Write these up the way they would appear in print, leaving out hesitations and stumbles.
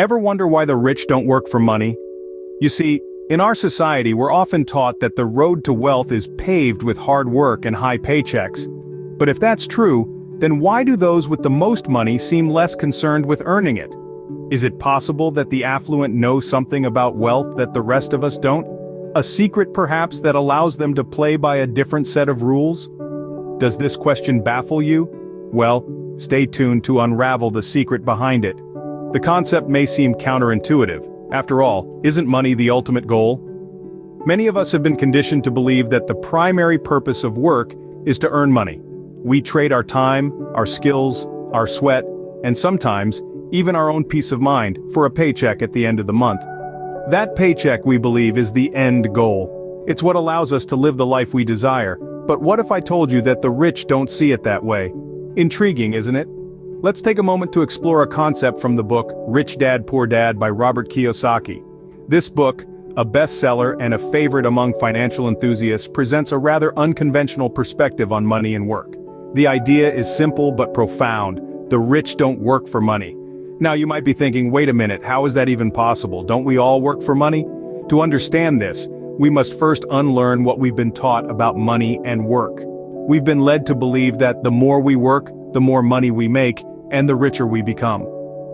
Ever wonder why the rich don't work for money? You see, in our society we're often taught that the road to wealth is paved with hard work and high paychecks. But if that's true, then why do those with the most money seem less concerned with earning it? Is it possible that the affluent know something about wealth that the rest of us don't? A secret perhaps that allows them to play by a different set of rules? Does this question baffle you? Well, stay tuned to unravel the secret behind it. The concept may seem counterintuitive. After all, isn't money the ultimate goal? Many of us have been conditioned to believe that the primary purpose of work is to earn money. We trade our time, our skills, our sweat, and sometimes, even our own peace of mind, for a paycheck at the end of the month. That paycheck, we believe, is the end goal. It's what allows us to live the life we desire. But what if I told you that the rich don't see it that way? Intriguing, isn't it? Let's take a moment to explore a concept from the book Rich Dad Poor Dad by Robert Kiyosaki. This book, a bestseller and a favorite among financial enthusiasts, presents a rather unconventional perspective on money and work. The idea is simple but profound. The rich don't work for money. Now you might be thinking, wait a minute, how is that even possible? Don't we all work for money? To understand this, we must first unlearn what we've been taught about money and work. We've been led to believe that the more we work, the more money we make, and the richer we become.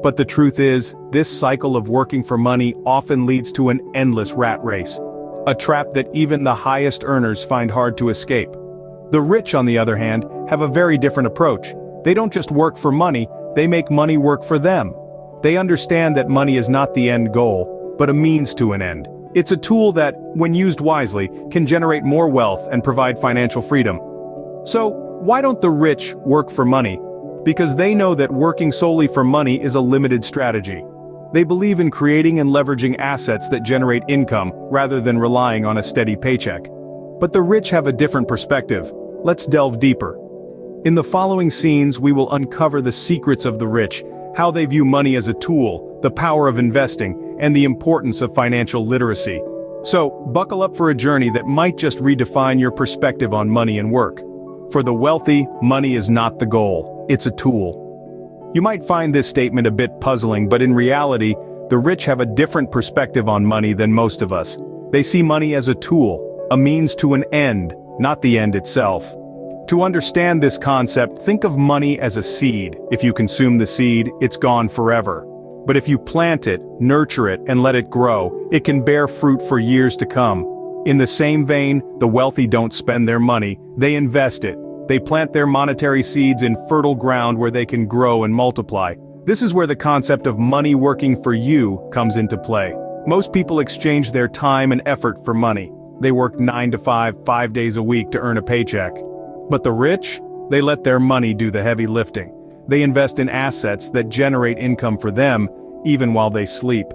But the truth is, this cycle of working for money often leads to an endless rat race. A trap that even the highest earners find hard to escape. The rich, on the other hand, have a very different approach. They don't just work for money, they make money work for them. They understand that money is not the end goal, but a means to an end. It's a tool that, when used wisely, can generate more wealth and provide financial freedom. So, why don't the rich work for money? Because they know that working solely for money is a limited strategy. They believe in creating and leveraging assets that generate income, rather than relying on a steady paycheck. But the rich have a different perspective. Let's delve deeper. In the following scenes we will uncover the secrets of the rich, how they view money as a tool, the power of investing, and the importance of financial literacy. So, buckle up for a journey that might just redefine your perspective on money and work. For the wealthy, money is not the goal, it's a tool. You might find this statement a bit puzzling, but in reality, the rich have a different perspective on money than most of us. They see money as a tool, a means to an end, not the end itself. To understand this concept, think of money as a seed. If you consume the seed, it's gone forever. But if you plant it, nurture it, and let it grow, it can bear fruit for years to come. In the same vein, the wealthy don't spend their money, they invest it. They plant their monetary seeds in fertile ground where they can grow and multiply. This is where the concept of money working for you comes into play. Most people exchange their time and effort for money. They work 9 to 5, 5 days a week to earn a paycheck. But the rich? They let their money do the heavy lifting. They invest in assets that generate income for them, even while they sleep.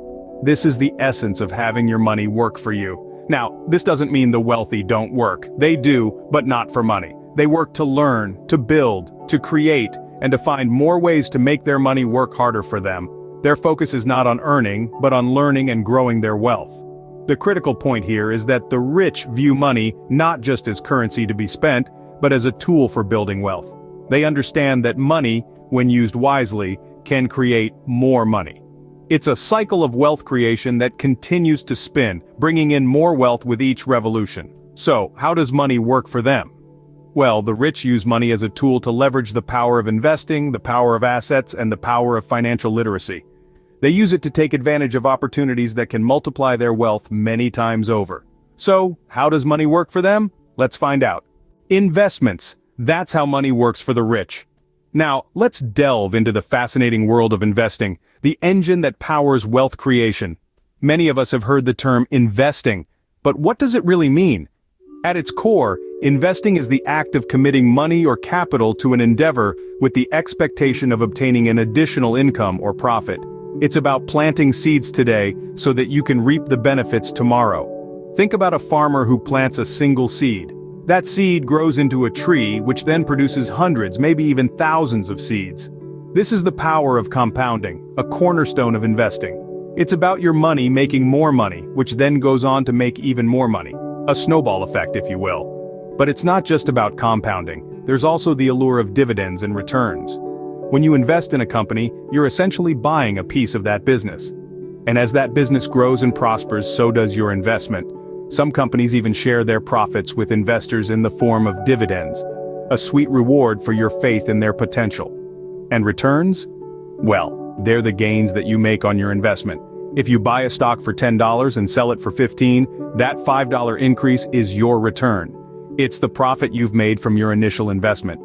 This is the essence of having your money work for you. Now, this doesn't mean the wealthy don't work. They do, but not for money. They work to learn, to build, to create, and to find more ways to make their money work harder for them. Their focus is not on earning, but on learning and growing their wealth. The critical point here is that the rich view money not just as currency to be spent, but as a tool for building wealth. They understand that money, when used wisely, can create more money. It's a cycle of wealth creation that continues to spin, bringing in more wealth with each revolution. So, how does money work for them? Well, the rich use money as a tool to leverage the power of investing, the power of assets, and the power of financial literacy. They use it to take advantage of opportunities that can multiply their wealth many times over. So, how does money work for them? Let's find out. Investments. That's how money works for the rich. Now, let's delve into the fascinating world of investing, the engine that powers wealth creation. Many of us have heard the term investing, but what does it really mean? At its core, investing is the act of committing money or capital to an endeavor with the expectation of obtaining an additional income or profit. It's about planting seeds today so that you can reap the benefits tomorrow. Think about a farmer who plants a single seed. That seed grows into a tree, which then produces hundreds, maybe even thousands of seeds. This is the power of compounding, a cornerstone of investing. It's about your money making more money, which then goes on to make even more money. A snowball effect, if you will. But it's not just about compounding. There's also the allure of dividends and returns. When you invest in a company, you're essentially buying a piece of that business. And as that business grows and prospers, so does your investment. Some companies even share their profits with investors in the form of dividends, a sweet reward for your faith in their potential. And returns? Well, they're the gains that you make on your investment. If you buy a stock for $10 and sell it for $15, that $5 increase is your return. It's the profit you've made from your initial investment.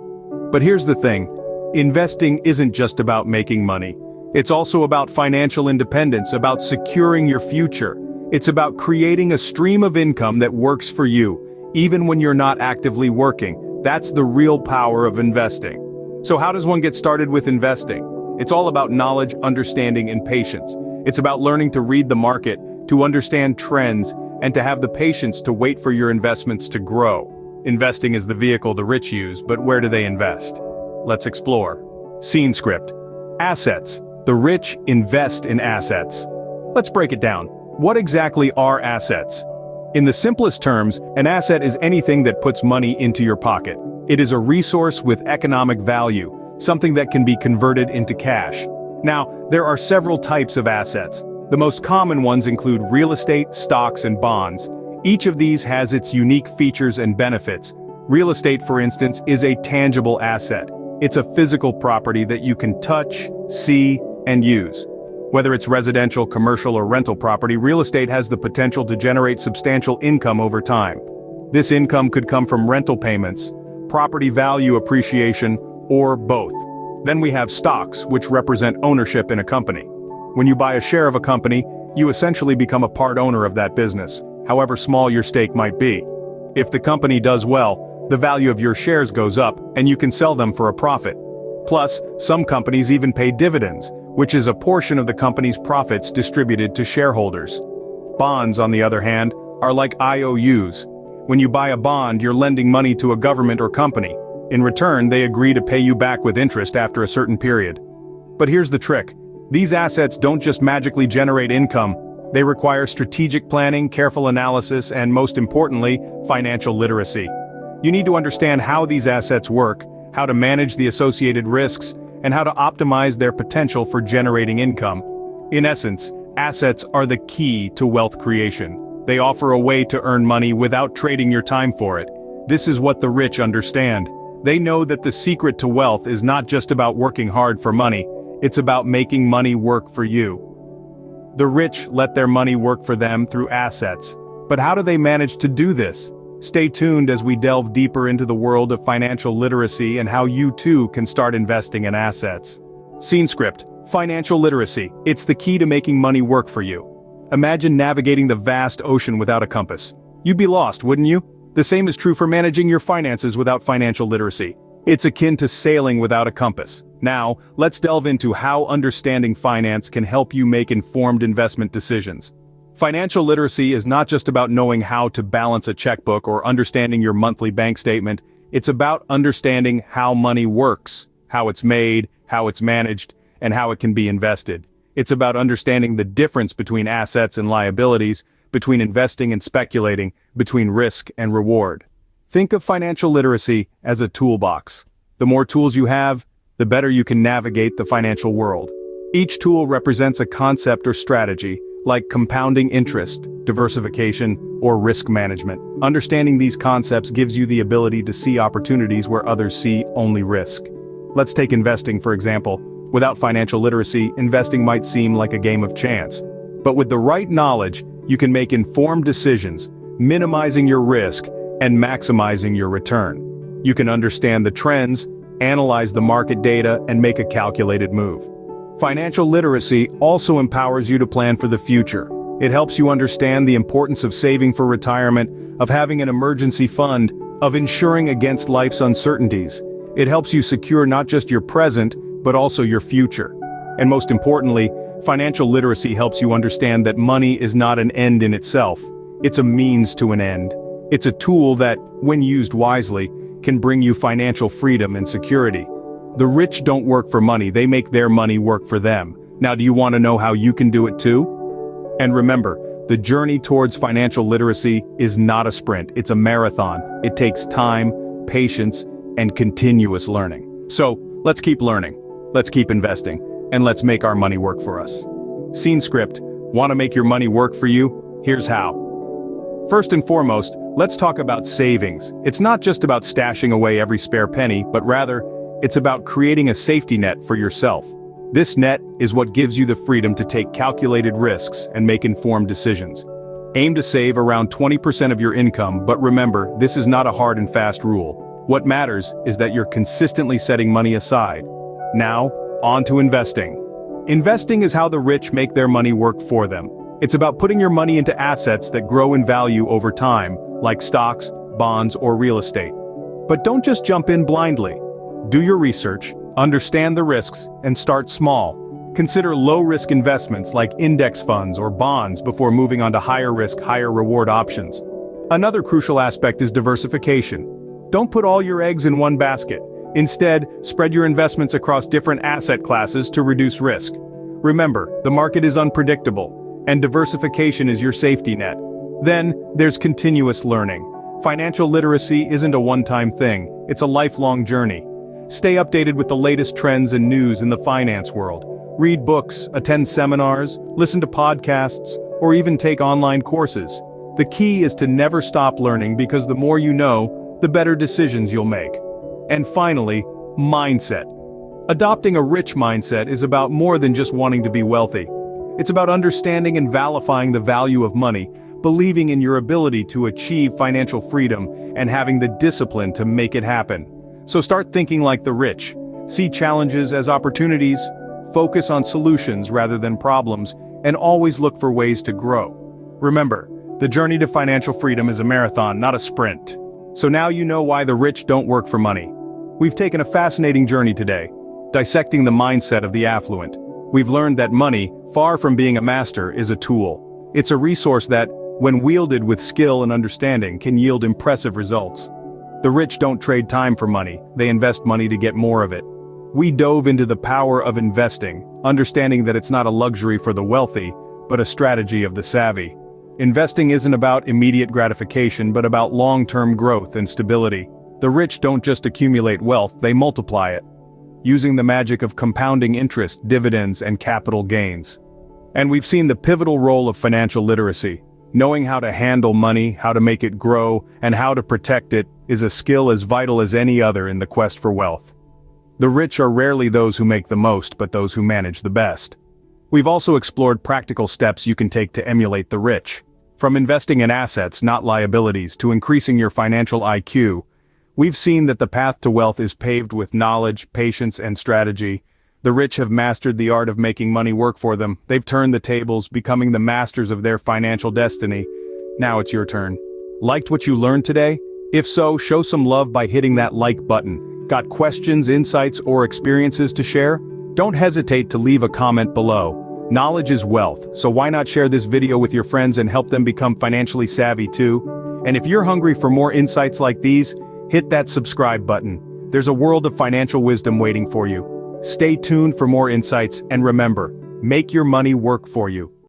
But here's the thing, investing isn't just about making money. It's also about financial independence, about securing your future. It's about creating a stream of income that works for you, even when you're not actively working. That's the real power of investing. So how does one get started with investing? It's all about knowledge, understanding, and patience. It's about learning to read the market, to understand trends, and to have the patience to wait for your investments to grow. Investing is the vehicle the rich use, but where do they invest? Let's explore. Scene script. Assets. The rich invest in assets. Let's break it down. What exactly are assets? In the simplest terms, an asset is anything that puts money into your pocket. It is a resource with economic value, something that can be converted into cash. Now, there are several types of assets. The most common ones include real estate, stocks, and bonds. Each of these has its unique features and benefits. Real estate, for instance, is a tangible asset. It's a physical property that you can touch, see, and use. Whether it's residential, commercial, or rental property, real estate has the potential to generate substantial income over time. This income could come from rental payments, property value appreciation, or both. Then we have stocks, which represent ownership in a company. When you buy a share of a company, you essentially become a part owner of that business, however small your stake might be. If the company does well, the value of your shares goes up, and you can sell them for a profit. Plus, some companies even pay dividends, which is a portion of the company's profits distributed to shareholders. Bonds, on the other hand, are like IOUs. When you buy a bond, you're lending money to a government or company. In return, they agree to pay you back with interest after a certain period. But here's the trick. These assets don't just magically generate income. They require strategic planning, careful analysis, and most importantly, financial literacy. You need to understand how these assets work, how to manage the associated risks, and how to optimize their potential for generating income. In essence, assets are the key to wealth creation. They offer a way to earn money without trading your time for it. This is what the rich understand. They know that the secret to wealth is not just about working hard for money, it's about making money work for you. The rich let their money work for them through assets. But how do they manage to do this? Stay tuned as we delve deeper into the world of financial literacy and how you too can start investing in assets. Scene script. Financial literacy. It's the key to making money work for you. Imagine navigating the vast ocean without a compass. You'd be lost, wouldn't you? The same is true for managing your finances without financial literacy. It's akin to sailing without a compass. Now, let's delve into how understanding finance can help you make informed investment decisions. Financial literacy is not just about knowing how to balance a checkbook or understanding your monthly bank statement. It's about understanding how money works, how it's made, how it's managed, and how it can be invested. It's about understanding the difference between assets and liabilities, between investing and speculating, between risk and reward. Think of financial literacy as a toolbox. The more tools you have, the better you can navigate the financial world. Each tool represents a concept or strategy, like compounding interest, diversification, or risk management. Understanding these concepts gives you the ability to see opportunities where others see only risk. Let's take investing, for example. Without financial literacy, investing might seem like a game of chance. But with the right knowledge, you can make informed decisions, minimizing your risk and maximizing your return. You can understand the trends, analyze the market data, and make a calculated move. Financial literacy also empowers you to plan for the future. It helps you understand the importance of saving for retirement, of having an emergency fund, of insuring against life's uncertainties. It helps you secure not just your present, but also your future. And most importantly, financial literacy helps you understand that money is not an end in itself. It's a means to an end. It's a tool that, when used wisely, can bring you financial freedom and security. The rich don't work for money, they make their money work for them. Now, do you want to know how you can do it too? And remember, the journey towards financial literacy is not a sprint, it's a marathon. It takes time, patience, and continuous learning. So, let's keep learning, let's keep investing, and let's make our money work for us. Scene script. Want to make your money work for you? Here's how. First and foremost, let's talk about savings. It's not just about stashing away every spare penny, but rather, it's about creating a safety net for yourself. This net is what gives you the freedom to take calculated risks and make informed decisions. Aim to save around 20% of your income, but remember, this is not a hard and fast rule. What matters is that you're consistently setting money aside. Now, on to investing. Investing is how the rich make their money work for them. It's about putting your money into assets that grow in value over time, like stocks, bonds, or real estate. But don't just jump in blindly. Do your research, understand the risks, and start small. Consider low-risk investments like index funds or bonds before moving on to higher-risk, higher-reward options. Another crucial aspect is diversification. Don't put all your eggs in one basket. Instead, spread your investments across different asset classes to reduce risk. Remember, the market is unpredictable, and diversification is your safety net. Then, there's continuous learning. Financial literacy isn't a one-time thing, it's a lifelong journey. Stay updated with the latest trends and news in the finance world. Read books, attend seminars, listen to podcasts, or even take online courses. The key is to never stop learning because the more you know, the better decisions you'll make. And finally, mindset. Adopting a rich mindset is about more than just wanting to be wealthy. It's about understanding and validifying the value of money, believing in your ability to achieve financial freedom, and having the discipline to make it happen. So start thinking like the rich. See challenges as opportunities, focus on solutions rather than problems, and always look for ways to grow. Remember, the journey to financial freedom is a marathon, not a sprint. So now you know why the rich don't work for money. We've taken a fascinating journey today, dissecting the mindset of the affluent. We've learned that money, far from being a master, is a tool. It's a resource that, when wielded with skill and understanding, can yield impressive results. The rich don't trade time for money, they invest money to get more of it. We dove into the power of investing, understanding that it's not a luxury for the wealthy, but a strategy of the savvy. Investing isn't about immediate gratification but about long-term growth and stability. The rich don't just accumulate wealth, they multiply it, using the magic of compounding interest, dividends, and capital gains. And we've seen the pivotal role of financial literacy. Knowing how to handle money, how to make it grow, and how to protect it is a skill as vital as any other in the quest for wealth. The rich are rarely those who make the most, but those who manage the best. We've also explored practical steps you can take to emulate the rich. From investing in assets, not liabilities, to increasing your financial IQ, we've seen that the path to wealth is paved with knowledge, patience, and strategy. The rich have mastered the art of making money work for them. They've turned the tables, becoming the masters of their financial destiny. Now it's your turn. Liked what you learned today? If so, show some love by hitting that like button. Got questions, insights, or experiences to share? Don't hesitate to leave a comment below. Knowledge is wealth, so why not share this video with your friends and help them become financially savvy too? And if you're hungry for more insights like these, hit that subscribe button. There's a world of financial wisdom waiting for you. Stay tuned for more insights, and remember, make your money work for you.